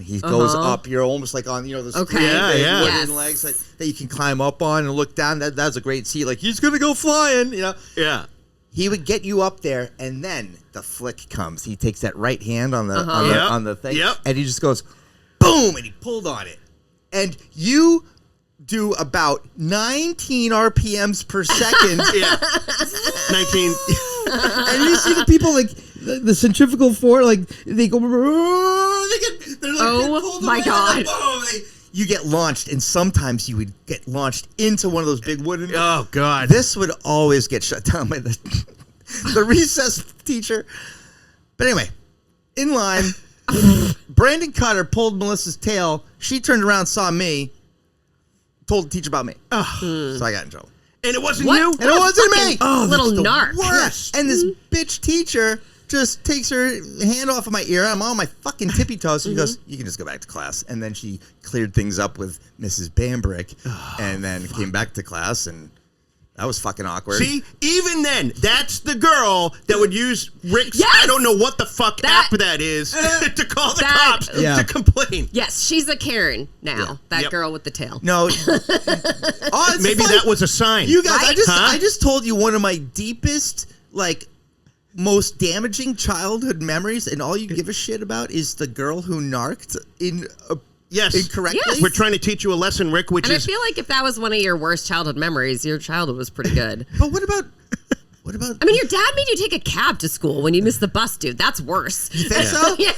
He goes up. You're almost like on, those wooden legs that you can climb up on and look down. That's a great seat. Like, he's going to go flying, Yeah. He would get you up there, and then the flick comes. He takes that right hand on the thing, and he just goes, boom, and he pulled on it. And you do about 19 RPMs per second. 19. And you see the people the centrifugal force, they go. Oh my God! You get launched, and sometimes you would get launched into one of those big wooden. Oh God! This would always get shut down by the recess teacher. But anyway, in line. Brandon Cutter pulled Melissa's tail. She turned around, saw me, told the teacher about me. So I got in trouble. And it wasn't you? And it wasn't me. Oh, little narc. Worst. And this bitch teacher just takes her hand off of my ear. I'm on my fucking tippy toes. She goes, "You can just go back to class." And then she cleared things up with Mrs. Bambrick and then came back to class and That was fucking awkward. See, even then, that's the girl that would use Rick's, I don't know what the fuck app that is, to call the cops to complain. Yes, she's a Karen now. That girl with the tail. No. Maybe that was a sign. You guys, I just told you one of my deepest, like, most damaging childhood memories, and all you give a shit about is the girl who narked incorrectly. Yes. We're trying to teach you a lesson, Rick, I feel like if that was one of your worst childhood memories, your childhood was pretty good. But what about... I mean, your dad made you take a cab to school when you missed the bus, dude. That's worse. You think so? Yeah.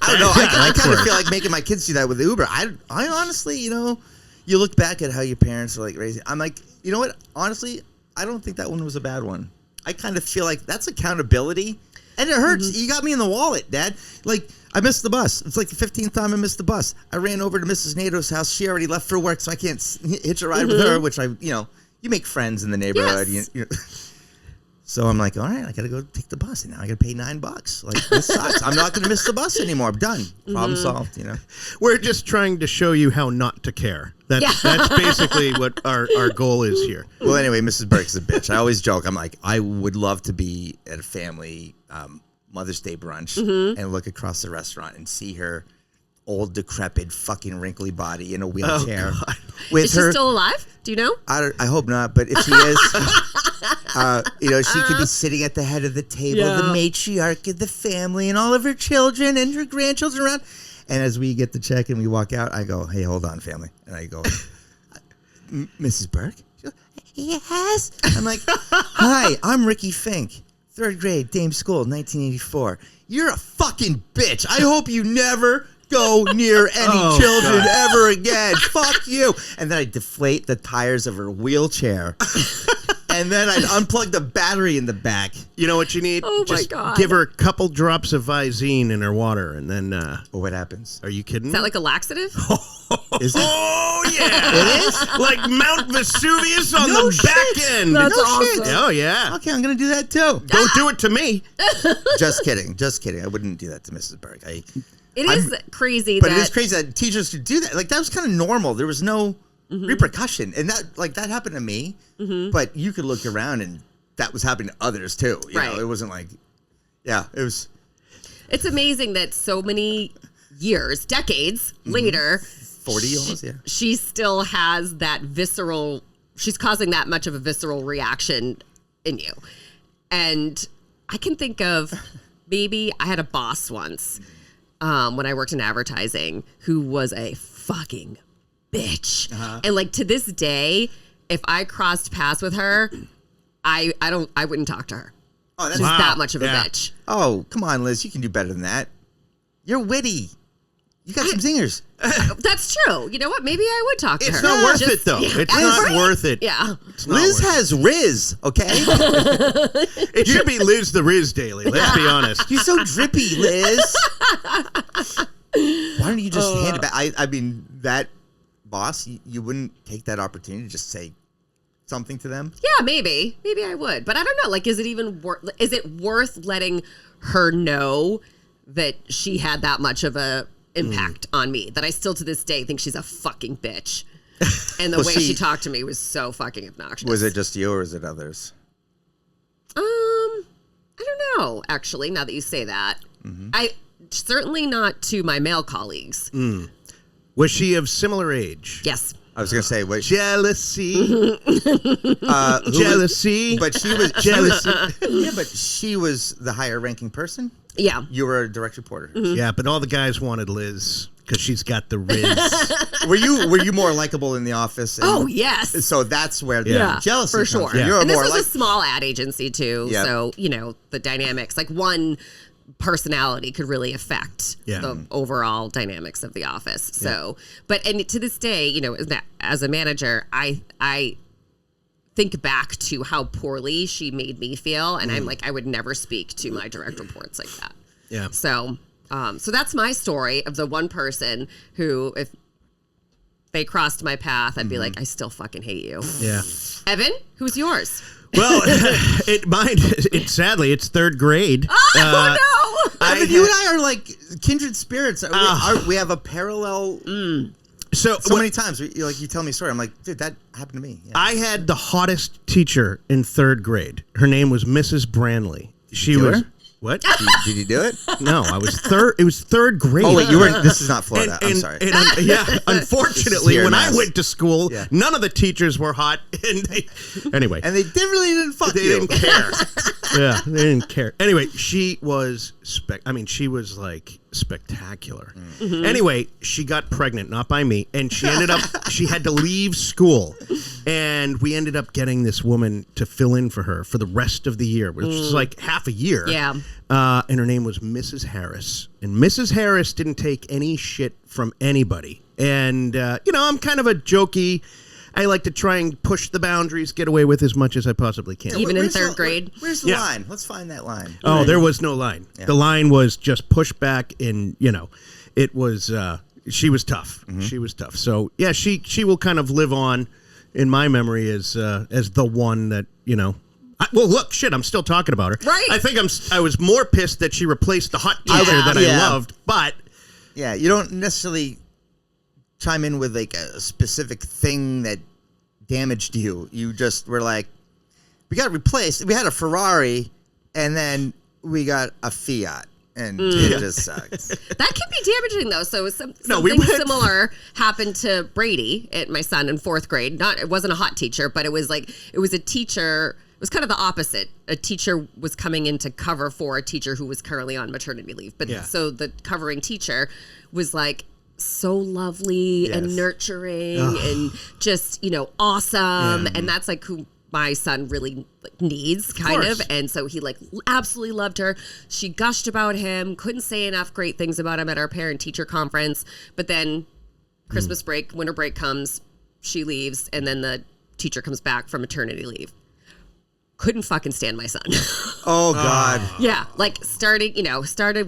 I don't know. I kind of feel like making my kids do that with Uber. I honestly, you look back at how your parents are like raising. I'm like, you know what? Honestly, I don't think that one was a bad one. I kind of feel like that's accountability. And it hurts. Mm-hmm. You got me in the wallet, Dad. Like, I missed the bus. It's like the 15th time I missed the bus. I ran over to Mrs. Nato's house. She already left for work, so I can't hitch a ride with her, which you make friends in the neighborhood. Yes. So I'm like, all right, I got to go take the bus. And now I got to pay $9. Like, this sucks. I'm not going to miss the bus anymore. I'm done. Problem solved, We're just trying to show you how not to care. That's basically what our goal is here. Well, anyway, Mrs. Burke's a bitch. I always joke. I'm like, I would love to be at a family Mother's Day brunch and look across the restaurant and see her old, decrepit, fucking wrinkly body in a wheelchair. Oh, is she still alive? Do you know? I hope not, but if she is, she could be sitting at the head of the table, the matriarch of the family, and all of her children and her grandchildren around. And as we get the check and we walk out, I go, hey, hold on, family. And I go, Mrs. Burke? She goes, yes. I'm like, hi, I'm Ricky Fink, 3rd grade, Dame School, 1984. You're a fucking bitch. I hope you never go near any children ever again. Fuck you. And then I deflate the tires of her wheelchair. And then I'd unplug the battery in the back. You know what you need? Oh, just my God. Give her a couple drops of Visine in her water, and then... well, what happens? Are you kidding? Is that like a laxative? Is it? Oh, yeah. It is? Like Mount Vesuvius on the back end. That's no awesome. shit. Oh, yeah. Okay, I'm going to do that too. Don't do it to me. Just kidding. I wouldn't do that to Mrs. Burke. It is crazy But it is crazy that teachers could do that. Like, that was kind of normal. There was no repercussion. And that happened to me. But you could look around and that was happening to others too. You know, it wasn't like, it was. It's amazing that so many years, decades later, 40 almost, she still has that she's causing that much of a visceral reaction in you. And I can think of, maybe I had a boss once when I worked in advertising who was a fucking bitch. And like to this day, if I crossed paths with her, I wouldn't talk to her. Oh, that's She's that much of a bitch. Oh, come on, Liz. You can do better than that. You're witty. You got some zingers. That's true. You know what? Maybe I would talk to her. It's not worth it, though. It's not worth it. Yeah. Liz has Riz, okay? It should be Liz the Riz Daily, let's be honest. You're so drippy, Liz. Why don't you just hand it back? I mean, that boss, you wouldn't take that opportunity to just say something to them? Yeah, maybe. Maybe I would. But I don't know. Like, is it worth letting her know that she had that much of a impact on me, that I still to this day think she's a fucking bitch? And the way she talked to me was so fucking obnoxious. Was it just you or was it others? I don't know, actually, now that you say that. I certainly not to my male colleagues. Was she of similar age? Yes. I was going to say, wait. Jealousy. Jealousy. But she was jealousy. Yeah, but she was the higher ranking person. Yeah. You were a direct reporter. Yeah, but all the guys wanted Liz because she's got the Riz. Were you more likable in the office? Oh, yes. So that's where the jealousy for sure. comes from. And this was a small ad agency too, so the dynamics, like one personality could really affect the overall dynamics of the office. So, and to this day, as a manager, I think back to how poorly she made me feel, and I'm like, I would never speak to my direct reports like that. Yeah. So that's my story of the one person who, if they crossed my path, I'd be like, I still fucking hate you. Yeah. Evan, who's yours? Well, sadly, it's 3rd grade. Oh, no! You and I are like kindred spirits. We have a parallel So many times, you tell me a story. I'm like, dude, that happened to me. Yeah. I had the hottest teacher in 3rd grade. Her name was Mrs. Branley. She was. Her? What? Did you do it? No, I was third. It was 3rd grade. Oh wait, this is not Florida. I'm sorry. Unfortunately, when I went to school, none of the teachers were hot. And they really didn't fuck you. They didn't care. Yeah, they didn't care. Anyway, she was she was like spectacular. Mm-hmm. Anyway, she got pregnant, not by me, and she ended up. She had to leave school, and we ended up getting this woman to fill in for her for the rest of the year, which was like half a year. Yeah. And her name was Mrs. Harris. And Mrs. Harris didn't take any shit from anybody. And, I'm kind of a jokey. I like to try and push the boundaries, get away with as much as I possibly can. Even in 3rd grade? Where's the line? Let's find that line. Oh, there was no line. Yeah. The line was just push back and, it was, she was tough. Mm-hmm. She was tough. So, yeah, she will kind of live on in my memory as the one that, well, look, shit, I'm still talking about her. Right. I think I was more pissed that she replaced the hot teacher that I loved, but... Yeah, you don't necessarily chime in with, like, a specific thing that damaged you. You just were like, we got replaced. We had a Ferrari, and then we got a Fiat. And it just sucks. That can be damaging, though. So something similar happened to Brady, my son, in 4th grade. It wasn't a hot teacher, but it was a teacher... It was kind of the opposite. A teacher was coming in to cover for a teacher who was currently on maternity leave. But so the covering teacher was like so lovely and nurturing and just, awesome. Yeah. And that's like who my son really needs, kind of. And so he absolutely loved her. She gushed about him, couldn't say enough great things about him at our parent teacher conference. But then Christmas break, winter break comes, she leaves, and then the teacher comes back from maternity leave. Couldn't fucking stand my son. Oh God. Yeah, started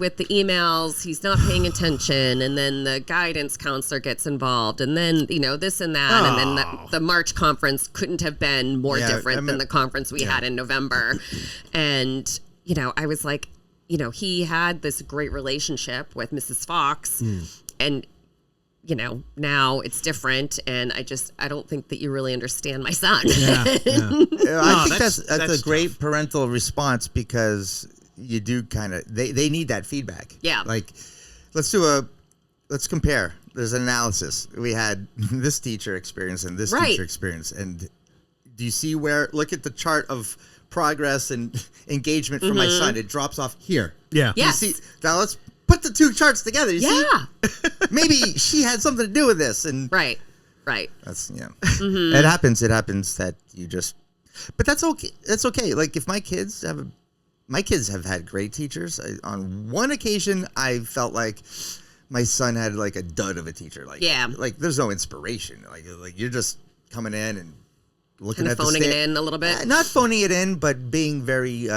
with the emails. He's not paying attention, and then the guidance counselor gets involved, and then this and that, and then the March conference couldn't have been more different than the conference we had in November. And I was like, he had this great relationship with Mrs. Fox, and now it's different, and I don't think that you really understand my son. I think that's a great tough parental response, because you do kind of, they need that feedback. Yeah. Like, let's compare. There's an analysis. We had this teacher experience and this teacher experience. And do you see look at the chart of progress and engagement for my son. It drops off here. Yeah. Yes. You see, now let's put the two charts together. You see? Maybe she had something to do with this. And right. That's It happens that you just. But that's okay. That's okay. Like, if my kids have had great teachers. On one occasion, I felt like my son had like a dud of a teacher. Like there's no inspiration. Like you're just coming in and looking at phoning it in a little bit. Not phoning it in, but being very.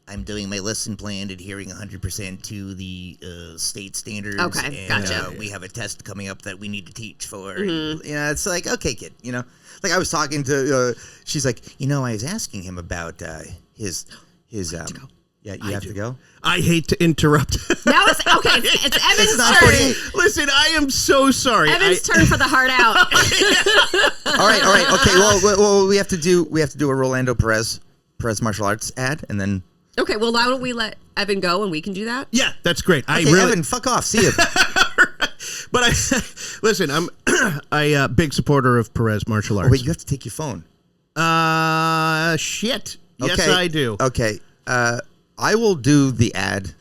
I'm doing my lesson plan, adhering 100% to the state standards. Okay, and, gotcha. We have a test coming up that we need to teach for. And, it's like, okay, kid. Like I was talking to. She's like, I was asking him about his. Yeah, you have to go. I hate to interrupt. Now it's okay. It's Evan's turn. Listen, I am so sorry. Evan's turn for the heart out. All right. Okay. Well, we have to do a Rolando Perez martial arts ad, and then. Okay. Well, why don't we let Evan go and we can do that? Yeah, that's great. Okay, Evan, fuck off. See you. But listen, I'm a big supporter of Perez martial arts. Oh, wait, you have to take your phone. Shit. Okay. Yes, I do. Okay. I will do the ad.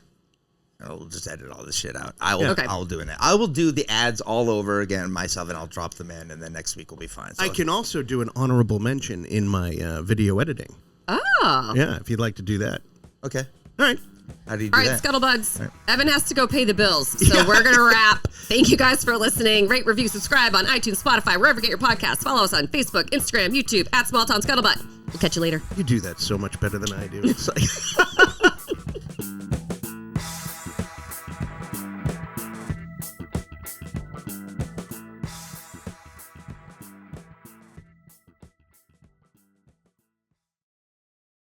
I'll just edit all this shit out. I'll do that. I will do the ads all over again myself, and I'll drop them in, and then next week will be fine. So I can also do an honorable mention in my video editing. Oh. Yeah, if you'd like to do that. Okay. All right. How do you do that? Scuttlebutts. Right. Evan has to go pay the bills, so we're going to wrap. Thank you guys for listening. Rate, review, subscribe on iTunes, Spotify, wherever you get your podcasts. Follow us on Facebook, Instagram, YouTube, @SmallTownScuttlebutt. We'll catch you later. You do that so much better than I do. It's like...